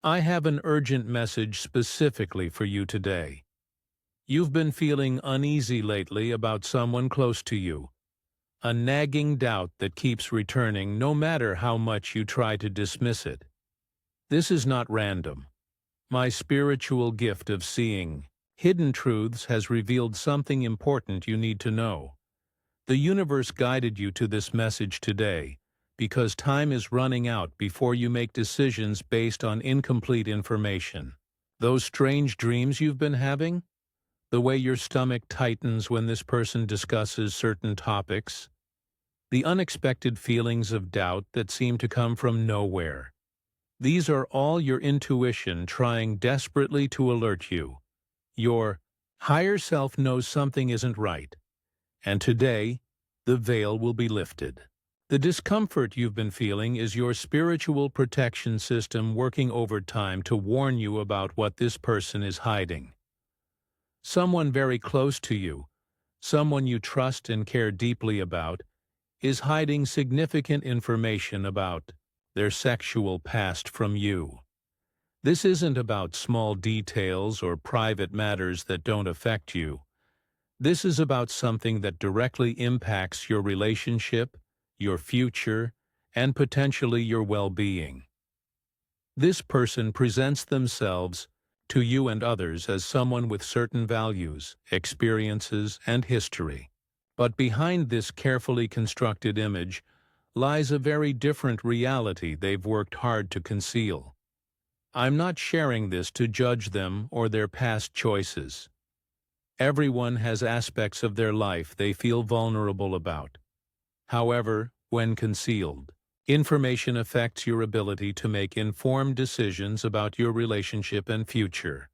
I have an urgent message specifically for you today. You've been feeling uneasy lately about someone close to you, a nagging doubt that keeps returning no matter how much you try to dismiss it. This is not random. My spiritual gift of seeing hidden truths has revealed something important you need to know. The universe guided you to this message today because time is running out before you make decisions based on incomplete information. Those strange dreams you've been having? The way your stomach tightens when this person discusses certain topics? The unexpected feelings of doubt that seem to come from nowhere? These are all your intuition trying desperately to alert you. Your higher self knows something isn't right, and today, the veil will be lifted. The discomfort you've been feeling is your spiritual protection system working overtime to warn you about what this person is hiding. Someone very close to you, someone you trust and care deeply about, is hiding significant information about their sexual past from you. This isn't about small details or private matters that don't affect you. This is about something that directly impacts your relationship, your future, and potentially your well-being. This person presents themselves to you and others as someone with certain values, experiences, and history. But behind this carefully constructed image lies a very different reality they've worked hard to conceal. I'm not sharing this to judge them or their past choices. Everyone has aspects of their life they feel vulnerable about. However, when concealed, information affects your ability to make informed decisions about your relationship and future.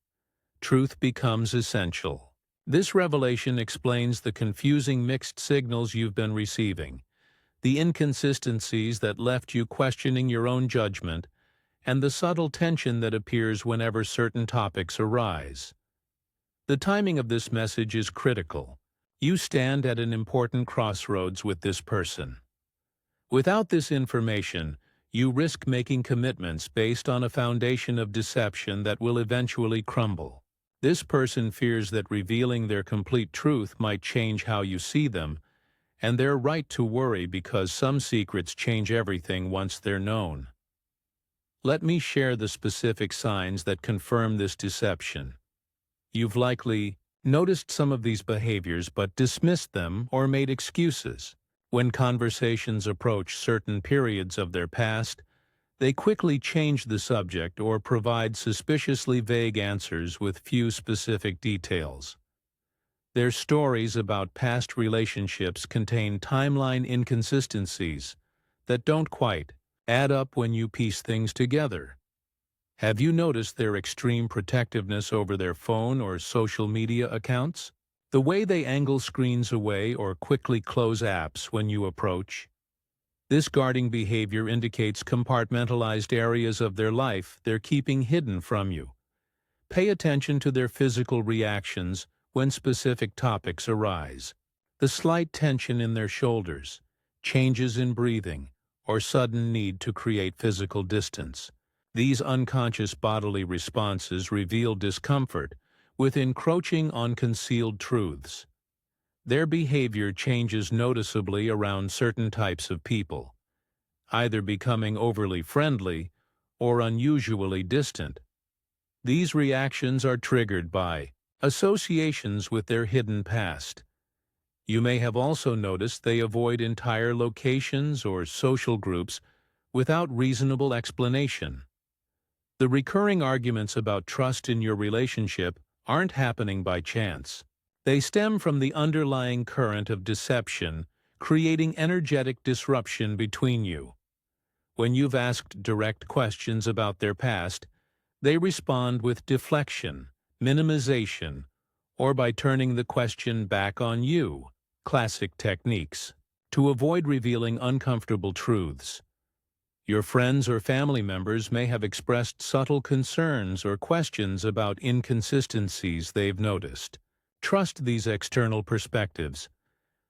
Truth becomes essential. This revelation explains the confusing mixed signals you've been receiving, the inconsistencies that left you questioning your own judgment, and the subtle tension that appears whenever certain topics arise. The timing of this message is critical. You stand at an important crossroads with this person. Without this information, you risk making commitments based on a foundation of deception that will eventually crumble. This person fears that revealing their complete truth might change how you see them, and they're right to worry because some secrets change everything once they're known. Let me share the specific signs that confirm this deception. You've likely noticed some of these behaviors but dismissed them or made excuses. When conversations approach certain periods of their past, they quickly change the subject or provide suspiciously vague answers with few specific details. Their stories about past relationships contain timeline inconsistencies that don't quite add up when you piece things together. Have you noticed their extreme protectiveness over their phone or social media accounts? The way they angle screens away or quickly close apps when you approach? This guarding behavior indicates compartmentalized areas of their life they're keeping hidden from you. Pay attention to their physical reactions when specific topics arise. The slight tension in their shoulders, changes in breathing, or sudden need to create physical distance. These unconscious bodily responses reveal discomfort with encroaching on concealed truths. Their behavior changes noticeably around certain types of people, either becoming overly friendly or unusually distant. These reactions are triggered by associations with their hidden past. You may have also noticed they avoid entire locations or social groups without reasonable explanation. The recurring arguments about trust in your relationship aren't happening by chance. They stem from the underlying current of deception, creating energetic disruption between you. When you've asked direct questions about their past, they respond with deflection, minimization, or by turning the question back on you, classic techniques, to avoid revealing uncomfortable truths. Your friends or family members may have expressed subtle concerns or questions about inconsistencies they've noticed. Trust these external perspectives.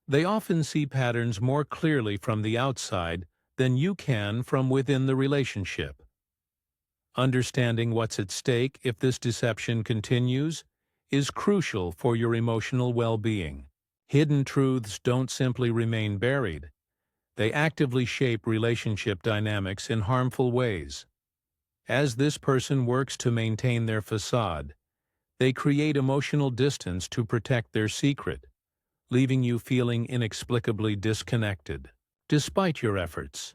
They often see patterns more clearly from the outside than you can from within the relationship. Understanding what's at stake if this deception continues is crucial for your emotional well-being. Hidden truths don't simply remain buried. They actively shape relationship dynamics in harmful ways. As this person works to maintain their facade, they create emotional distance to protect their secret, leaving you feeling inexplicably disconnected. Despite your efforts,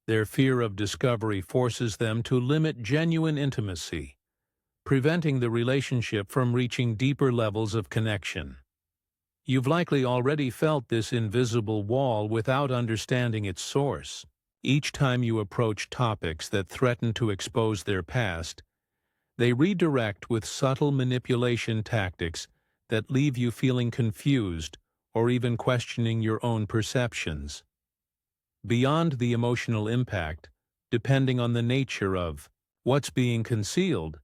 their fear of discovery forces them to limit genuine intimacy, preventing the relationship from reaching deeper levels of connection. You've likely already felt this invisible wall without understanding its source. Each time you approach topics that threaten to expose their past, they redirect with subtle manipulation tactics that leave you feeling confused or even questioning your own perceptions. Beyond the emotional impact, depending on the nature of what's being concealed,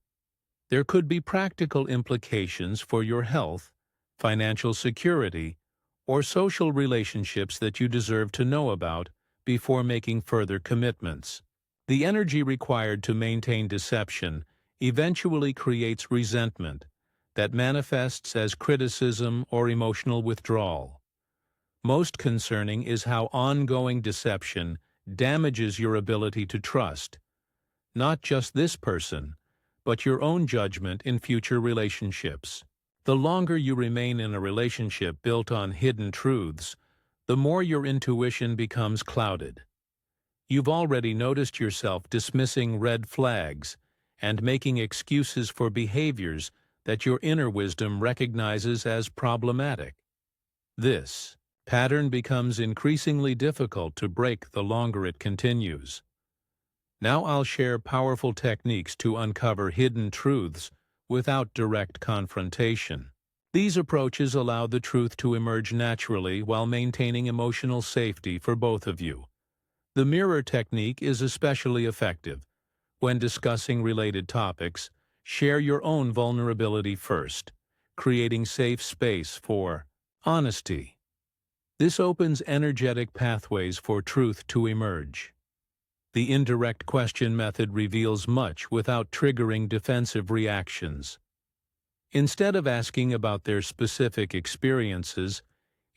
there could be practical implications for your health, financial security, or social relationships that you deserve to know about before making further commitments. The energy required to maintain deception eventually creates resentment that manifests as criticism or emotional withdrawal. Most concerning is how ongoing deception damages your ability to trust, not just this person, but your own judgment in future relationships. The longer you remain in a relationship built on hidden truths, the more your intuition becomes clouded. You've already noticed yourself dismissing red flags and making excuses for behaviors that your inner wisdom recognizes as problematic. This pattern becomes increasingly difficult to break the longer it continues. Now I'll share powerful techniques to uncover hidden truths without direct confrontation. These approaches allow the truth to emerge naturally while maintaining emotional safety for both of you. The mirror technique is especially effective. When discussing related topics, share your own vulnerability first, creating safe space for honesty. This opens energetic pathways for truth to emerge. The indirect question method reveals much without triggering defensive reactions. Instead of asking about their specific experiences,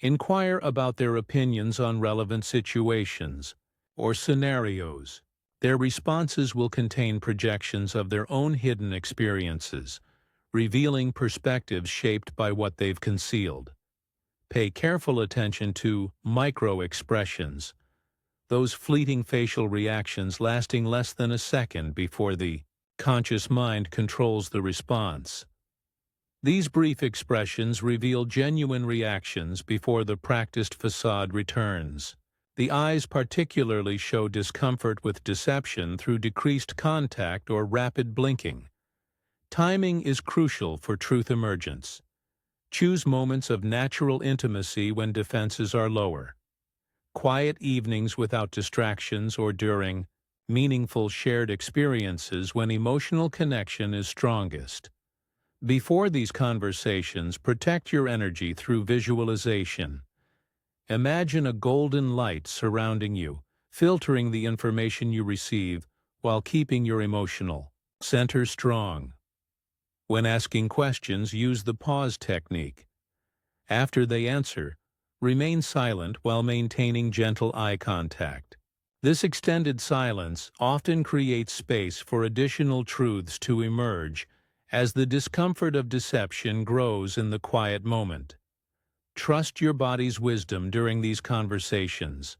inquire about their opinions on relevant situations or scenarios. Their responses will contain projections of their own hidden experiences, revealing perspectives shaped by what they've concealed. Pay careful attention to micro-expressions, those fleeting facial reactions lasting less than a second before the conscious mind controls the response. These brief expressions reveal genuine reactions before the practiced facade returns. The eyes particularly show discomfort with deception through decreased contact or rapid blinking. Timing is crucial for truth emergence. Choose moments of natural intimacy when defenses are lower. Quiet evenings without distractions or during meaningful shared experiences when emotional connection is strongest. Before these conversations, protect your energy through visualization. Imagine a golden light surrounding you, filtering the information you receive while keeping your emotional center strong. When asking questions, use the pause technique. After they answer, remain silent while maintaining gentle eye contact. This extended silence often creates space for additional truths to emerge as the discomfort of deception grows in the quiet moment. Trust your body's wisdom during these conversations.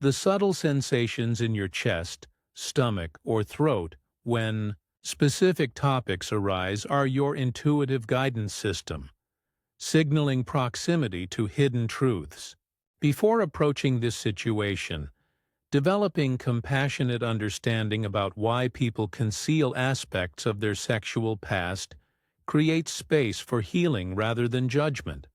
The subtle sensations in your chest, stomach, or throat when specific topics arise are your intuitive guidance system, signaling proximity to hidden truths. Before approaching this situation, developing compassionate understanding about why people conceal aspects of their sexual past creates space for healing rather than judgment.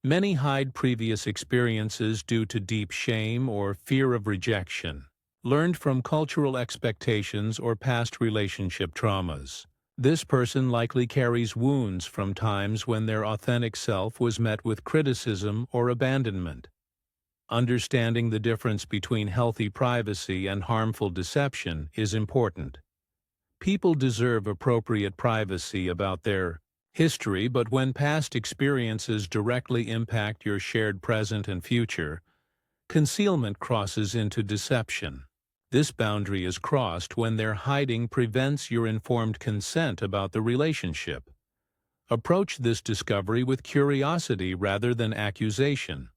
Many hide previous experiences due to deep shame or fear of rejection, learned from cultural expectations or past relationship traumas. This person likely carries wounds from times when their authentic self was met with criticism or abandonment. Understanding the difference between healthy privacy and harmful deception is important. People deserve appropriate privacy about their history, but when past experiences directly impact your shared present and future, concealment crosses into deception. This boundary is crossed when their hiding prevents your informed consent about the relationship. Approach this discovery with curiosity rather than accusation.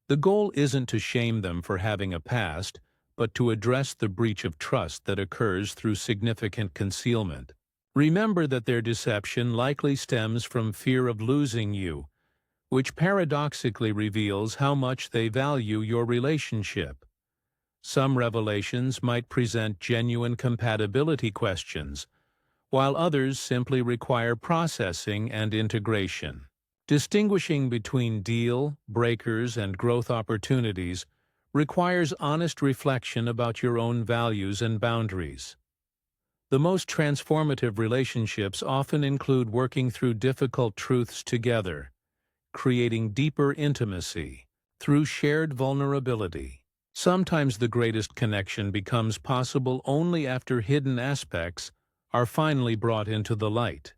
The goal isn't to shame them for having a past, but to address the breach of trust that occurs through significant concealment. Remember that their deception likely stems from fear of losing you, which paradoxically reveals how much they value your relationship. Some revelations might present genuine compatibility questions, while others simply require processing and integration. Distinguishing between deal breakers and growth opportunities requires honest reflection about your own values and boundaries. The most transformative relationships often include working through difficult truths together, creating deeper intimacy through shared vulnerability. Sometimes the greatest connection becomes possible only after hidden aspects are finally brought into the light.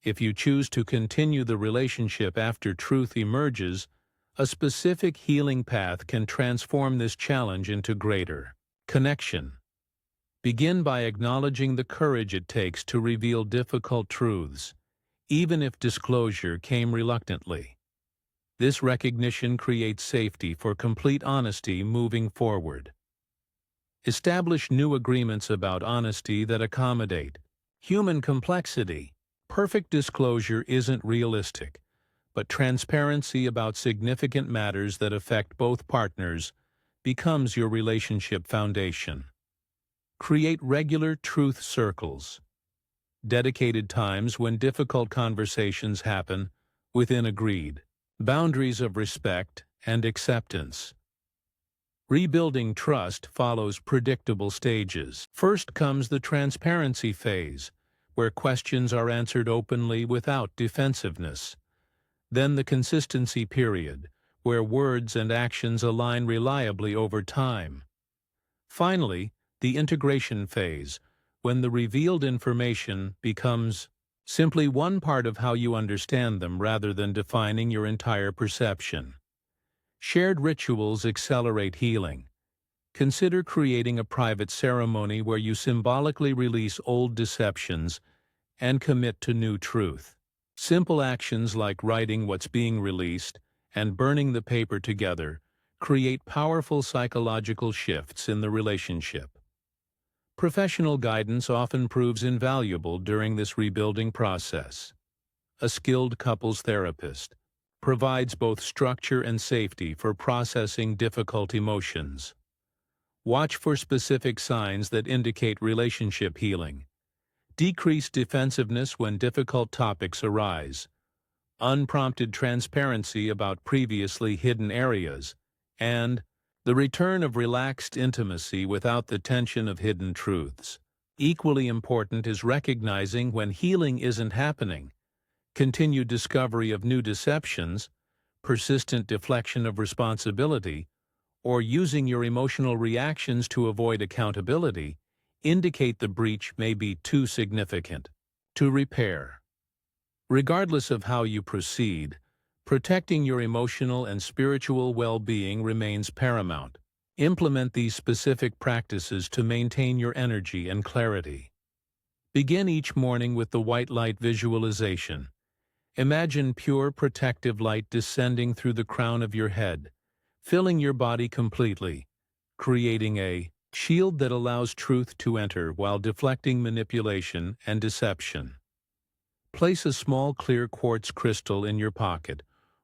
If you choose to continue the relationship after truth emerges, a specific healing path can transform this challenge into greater connection. Begin by acknowledging the courage it takes to reveal difficult truths, even if disclosure came reluctantly. This recognition creates safety for complete honesty moving forward. Establish new agreements about honesty that accommodate human complexity. Perfect disclosure isn't realistic, but transparency about significant matters that affect both partners becomes your relationship foundation. Create regular truth circles, dedicated times when difficult conversations happen within agreed boundaries of respect and acceptance. Rebuilding trust follows predictable stages. First comes the transparency phase, where questions are answered openly without defensiveness. Then the consistency period, where words and actions align reliably over time. Finally, the integration phase, when the revealed information becomes simply one part of how you understand them rather than defining your entire perception. Shared rituals accelerate healing. Consider creating a private ceremony where you symbolically release old deceptions and commit to new truth. Simple actions like writing what's being released and burning the paper together create powerful psychological shifts in the relationship. Professional guidance often proves invaluable during this rebuilding process. A skilled couples therapist provides both structure and safety for processing difficult emotions. Watch for specific signs that indicate relationship healing. Decrease defensiveness when difficult topics arise. Unprompted transparency about previously hidden areas, and the return of relaxed intimacy without the tension of hidden truths. Equally important is recognizing when healing isn't happening. Continued discovery of new deceptions, persistent deflection of responsibility, or using your emotional reactions to avoid accountability indicate the breach may be too significant to repair. Regardless of how you proceed, protecting your emotional and spiritual well-being remains paramount. Implement these specific practices to maintain your energy and clarity. Begin each morning with the white light visualization. Imagine pure protective light descending through the crown of your head, filling your body completely, creating a shield that allows truth to enter while deflecting manipulation and deception. Place a small clear quartz crystal in your pocket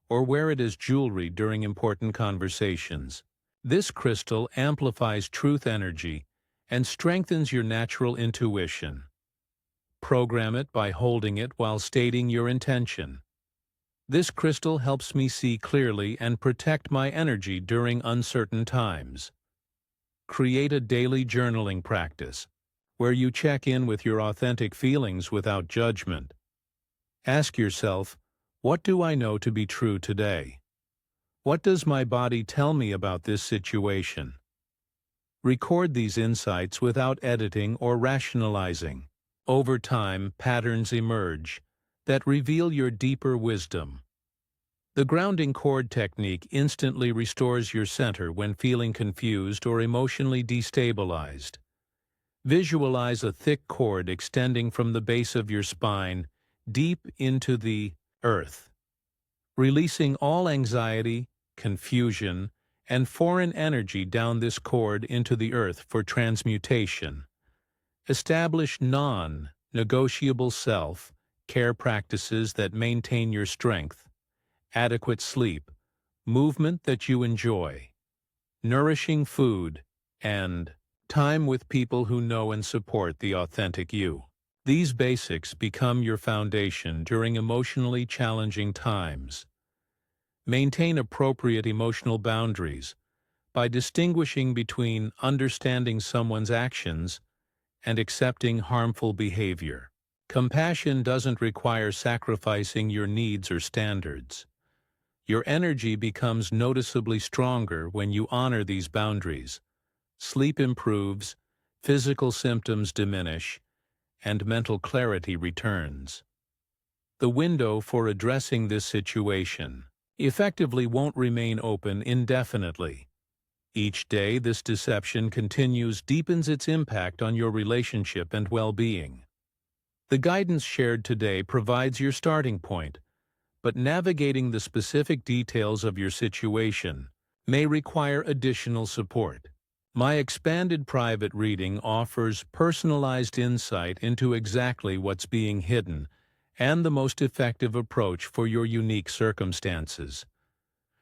or wear it as jewelry during important conversations. This crystal amplifies truth energy and strengthens your natural intuition. Program it by holding it while stating your intention. This crystal helps me see clearly and protect my energy during uncertain times. Create a daily journaling practice, where you check in with your authentic feelings without judgment. Ask yourself, what do I know to be true today? What does my body tell me about this situation? Record these insights without editing or rationalizing. Over time, patterns emerge that reveal your deeper wisdom. The grounding cord technique instantly restores your center when feeling confused or emotionally destabilized. Visualize a thick cord extending from the base of your spine deep into the earth, releasing all anxiety, confusion, and foreign energy down this cord into the earth for transmutation. Establish non-negotiable self-care practices that maintain your strength, adequate sleep, movement that you enjoy, nourishing food, and time with people who know and support the authentic you. These basics become your foundation during emotionally challenging times. Maintain appropriate emotional boundaries by distinguishing between understanding someone's actions and accepting harmful behavior. Compassion doesn't require sacrificing your needs or standards. Your energy becomes noticeably stronger when you honor these boundaries. Sleep improves, physical symptoms diminish, and mental clarity returns. The window for addressing this situation effectively won't remain open indefinitely. Each day this deception continues deepens its impact on your relationship and well-being. The guidance shared today provides your starting point, but navigating the specific details of your situation may require additional support. My expanded private reading offers personalized insight into exactly what's being hidden and the most effective approach for your unique circumstances.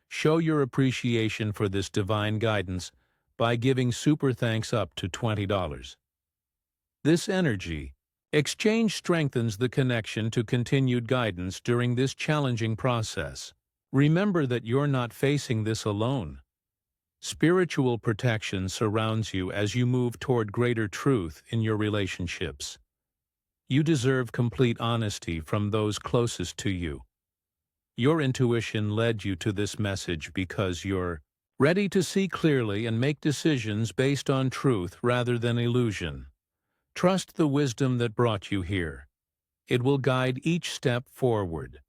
Show your appreciation for this divine guidance by giving super thanks up to $20. This energy exchange strengthens the connection to continued guidance during this challenging process. Remember that you're not facing this alone. Spiritual protection surrounds you as you move toward greater truth in your relationships. You deserve complete honesty from those closest to you. Your intuition led you to this message because you're ready to see clearly and make decisions based on truth rather than illusion. Trust the wisdom that brought you here. It will guide each step forward.